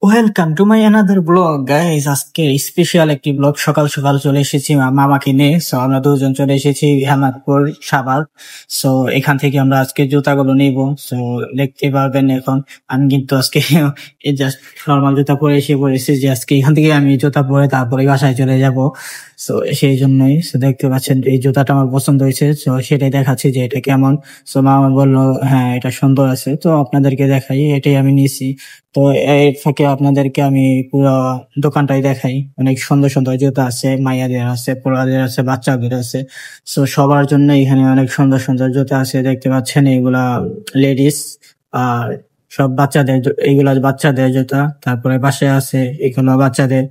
Welcome to my another blog guys. আজকে special একটি blog. সকাল সকাল চলে এসেছি মামাকে নিয়ে। সো আমরা দুজন চলে এসেছি হেমাদপুর সাভার। সো এখান থেকে আমরা আজকে জুতাগুলো নিব। সো দেখতে পারবেন এখন আমি কিন্তু আজকে এই জাস্ট নর্মাল জুতা পরে এসে পড়েছি, যে আজকে এখান থেকে আমি জুতা পরে তারপরে বাসায় চলে যাব। সো সেই জন্যই দেখতে পাচ্ছেন এই জুতাটা আমার পছন্দ হয়েছে। সো সেটাই দেখাচ্ছি যে এটা কেমন। সো মামা বললো হ্যাঁ এটা সুন্দর আছে, তো আপনাদেরকে দেখাই, এটাই আমি নিছি। তো এর ফাঁকে আপনাদেরকে আমি পুরো দোকানটাই দেখাই। অনেক সুন্দর সুন্দর জুতা আছে, মাইয়াদের আছে, পোলাদের আছে, বাচ্চাদের আছে। সো সবার জন্য এখানে অনেক সুন্দর সুন্দর জুতা আছে, দেখতে পাচ্ছেন এগুলা লেডিস আর সব বাচ্চাদের এইগুলা বাচ্চাদের জুতা। তারপরে পাশে আছে এগুলো বাচ্চাদের।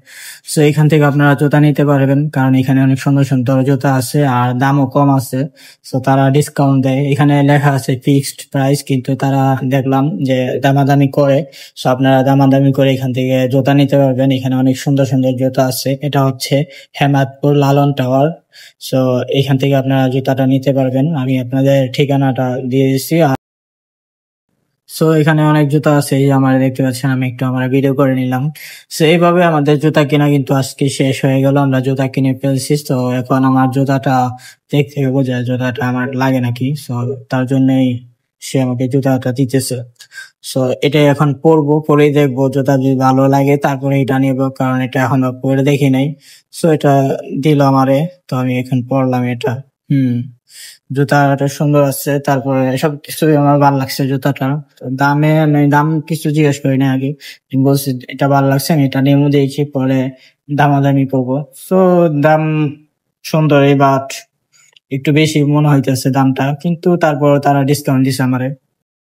সো এখান থেকে আপনারা জুতা নিতে পারবেন, কারণ এখানে অনেক সুন্দর সুন্দর জুতা আছে আর দামও কম আছে। সো তারা ডিসকাউন্ট দেয়, এখানে লেখা আছে ফিক্সড প্রাইস, কিন্তু তারা দেখলাম যে দামাদামি করে। সো আপনারা দামাদামি করে এখান থেকে জুতা নিতে পারবেন। এখানে অনেক সুন্দর সুন্দর জুতা আছে। এটা হচ্ছে হেমাদপুর লালন টাওয়ার। সো এখান থেকে আপনারা জুতাটা নিতে পারবেন। আমি আপনাদের ঠিকানাটা দিয়ে দিচ্ছি। সো এখানে অনেক জুতা আছে, এই যে আমার দেখতে পাচ্ছেন, আমি একটু আমার ভিডিও করে নিলাম। সো এইভাবে আমাদের জুতা কেনা কিন্তু আজকে শেষ হয়ে গেল। আমরা জুতা কিনে ফেলছি। তো এখন আমার জুতাটা দেখতে বোঝা জুতাটা আমার লাগে নাকি। সো তার জন্যই সে আমাকে জুতাটা দিতেছে। সো এটাই এখন পরবো, পরেই দেখবো জুতা যদি ভালো লাগে তারপরে এটা নিবো, কারণ এটা এখনো পরে দেখি নাই। সো এটা দিল আমারে, তো আমি এখন পরলাম এটা। হুম, জুতাটা সুন্দর আছে, তারপরে সবকিছু আমার ভালো লাগছে জুতাটা। তো দামে আমি দাম কিছু জিজ্ঞেস করি না আগে, আমি বলছি এটা ভালো লাগছে, আমি এটা নিয়ে দিয়েছি, পরে দামাদামি করবো। তো দাম সুন্দরই, বাট একটু বেশি মনে হইতেছে দামটা, কিন্তু তারপর তারা ডিসকাউন্ট দিছে আমারে।